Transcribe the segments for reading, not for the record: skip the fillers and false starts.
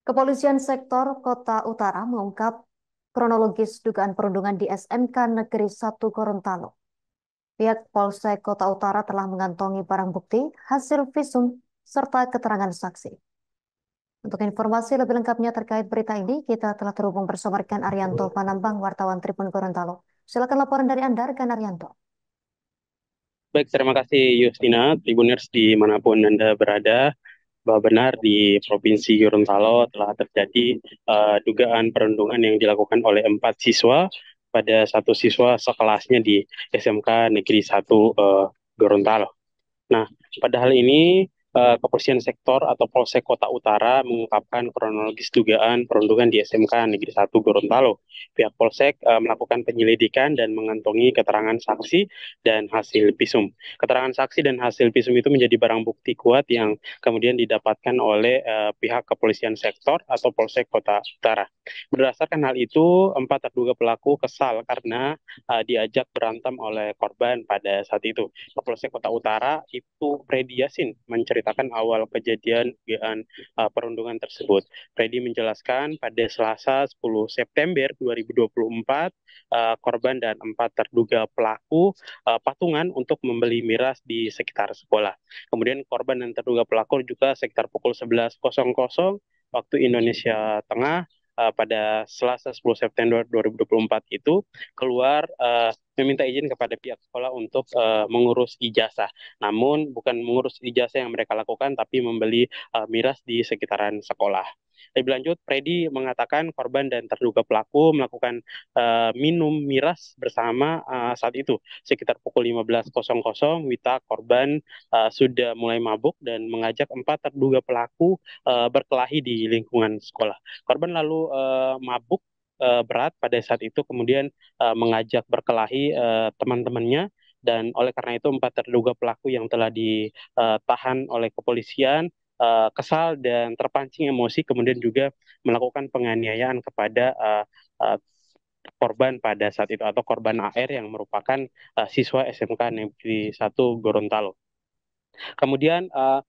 Kepolisian Sektor Kota Utara mengungkap kronologis dugaan perundungan di SMK Negeri 1 Gorontalo. Pihak Polsek Kota Utara telah mengantongi barang bukti, hasil visum, serta keterangan saksi. Untuk informasi lebih lengkapnya terkait berita ini, kita telah terhubung bersama rekan Arianto Panambang, wartawan Tribun Gorontalo. Silakan laporan dari Anda, rekan Arianto. Baik, terima kasih Justina, Tribuners dimanapun Anda berada. Bahwa benar di Provinsi Gorontalo telah terjadi dugaan perundungan yang dilakukan oleh 4 siswa pada satu siswa sekelasnya di SMK Negeri 1 Gorontalo. Nah, pada hal ini Kepolisian Sektor atau Polsek Kota Utara mengungkapkan kronologis dugaan perundungan di SMK Negeri 1 Gorontalo. Pihak Polsek melakukan penyelidikan dan mengantongi keterangan saksi dan hasil visum. Keterangan saksi dan hasil visum itu menjadi barang bukti kuat yang kemudian didapatkan oleh pihak Kepolisian Sektor atau Polsek Kota Utara. Berdasarkan hal itu, 4 terduga pelaku kesal karena diajak berantem oleh korban pada saat itu. Kapolsek Kota Utara itu Freddy Yasin menceritakan awal kejadian dugaan perundungan tersebut. Freddy menjelaskan pada Selasa 10 September 2024 korban dan 4 terduga pelaku patungan untuk membeli miras di sekitar sekolah. Kemudian korban dan terduga pelaku juga sekitar pukul 11.00 waktu Indonesia Tengah pada Selasa 10 September 2024 itu keluar meminta izin kepada pihak sekolah untuk mengurus ijazah. Namun bukan mengurus ijazah yang mereka lakukan, tapi membeli miras di sekitaran sekolah. Lebih lanjut, Freddy mengatakan korban dan terduga pelaku melakukan minum miras bersama saat itu. Sekitar pukul 15.00, Wita korban sudah mulai mabuk dan mengajak 4 terduga pelaku berkelahi di lingkungan sekolah. Korban lalu mabuk berat pada saat itu, kemudian mengajak berkelahi teman-temannya, dan oleh karena itu 4 terduga pelaku yang telah ditahan oleh kepolisian kesal dan terpancing emosi, kemudian juga melakukan penganiayaan kepada korban pada saat itu atau korban AR yang merupakan siswa SMK Negeri 1 Gorontalo. Kemudian uh,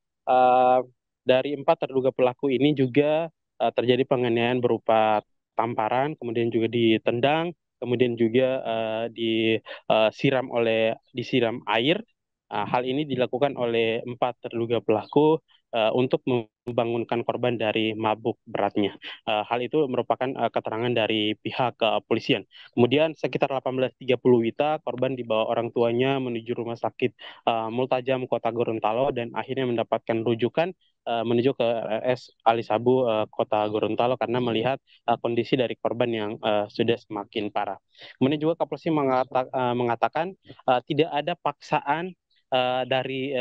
dari 4 terduga pelaku ini juga terjadi penganiayaan berupa tamparan, kemudian juga ditendang, kemudian juga disiram air. Hal ini dilakukan oleh 4 terduga pelaku untuk membangunkan korban dari mabuk beratnya. Hal itu merupakan keterangan dari pihak kepolisian. Kemudian sekitar 18.30 Wita, korban dibawa orang tuanya menuju rumah sakit Multajam Kota Gorontalo dan akhirnya mendapatkan rujukan menuju ke RS Ali Sabu Kota Gorontalo karena melihat kondisi dari korban yang sudah semakin parah. Kemudian juga Kapolri mengatakan tidak ada paksaan dari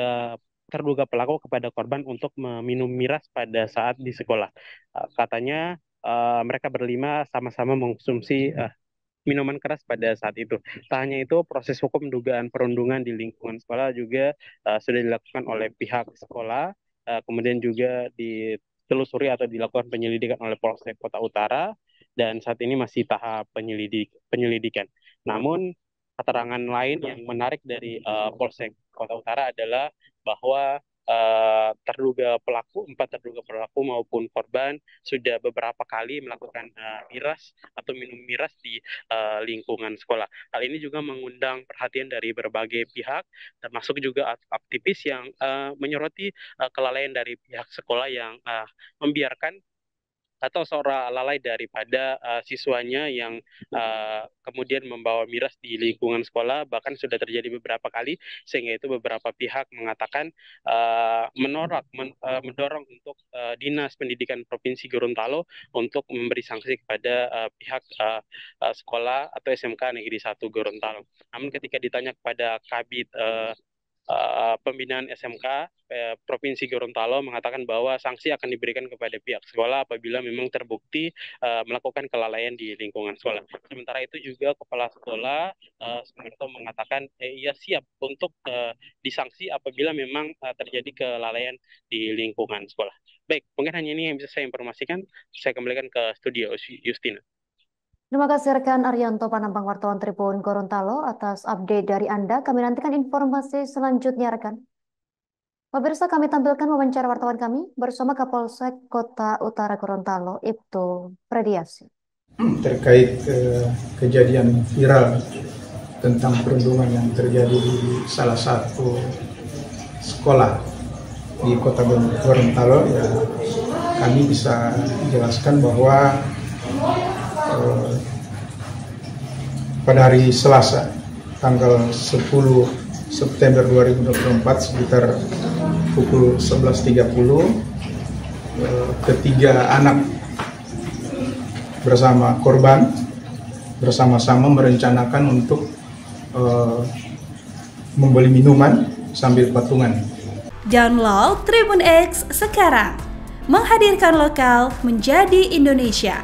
terduga pelaku kepada korban untuk meminum miras pada saat di sekolah. Katanya mereka berlima sama-sama mengkonsumsi minuman keras pada saat itu. Tak hanya itu, proses hukum dugaan perundungan di lingkungan sekolah juga sudah dilakukan oleh pihak sekolah, kemudian juga ditelusuri atau dilakukan penyelidikan oleh Polsek Kota Utara, dan saat ini masih tahap penyelidikan. Namun, keterangan lain yang menarik dari Polsek Kota Utara adalah bahwa 4 terduga pelaku maupun korban sudah beberapa kali melakukan miras atau minum miras di lingkungan sekolah. Hal ini juga mengundang perhatian dari berbagai pihak, termasuk juga aktivis yang menyoroti kelalaian dari pihak sekolah yang membiarkan atau seorang lalai daripada siswanya yang kemudian membawa miras di lingkungan sekolah, bahkan sudah terjadi beberapa kali, sehingga itu beberapa pihak mengatakan mendorong untuk Dinas Pendidikan Provinsi Gorontalo untuk memberi sanksi kepada pihak sekolah atau SMK Negeri 1 Gorontalo. Namun ketika ditanya kepada Kabid Pembinaan SMK Provinsi Gorontalo mengatakan bahwa sanksi akan diberikan kepada pihak sekolah apabila memang terbukti melakukan kelalaian di lingkungan sekolah. Sementara itu juga kepala sekolah Sumarto mengatakan ia siap untuk disanksi apabila memang terjadi kelalaian di lingkungan sekolah. Baik, mungkin hanya ini yang bisa saya informasikan. Saya kembalikan ke studio Justina. Terima kasih rekan Arianto Panambang, wartawan Tribun Gorontalo atas update dari Anda. Kami nantikan informasi selanjutnya rekan. Pemirsa, kami tampilkan wawancara wartawan kami bersama Kapolsek Kota Utara Gorontalo, Ibtu Prediasi. Terkait kejadian viral tentang perundungan yang terjadi di salah satu sekolah di Kota Gorontalo, ya kami bisa jelaskan bahwa pada hari Selasa tanggal 10 September 2024 sekitar pukul 11.30 ketiga anak bersama korban bersama-sama merencanakan untuk membeli minuman sambil patungan. Download Tribun X sekarang, menghadirkan lokal menjadi Indonesia.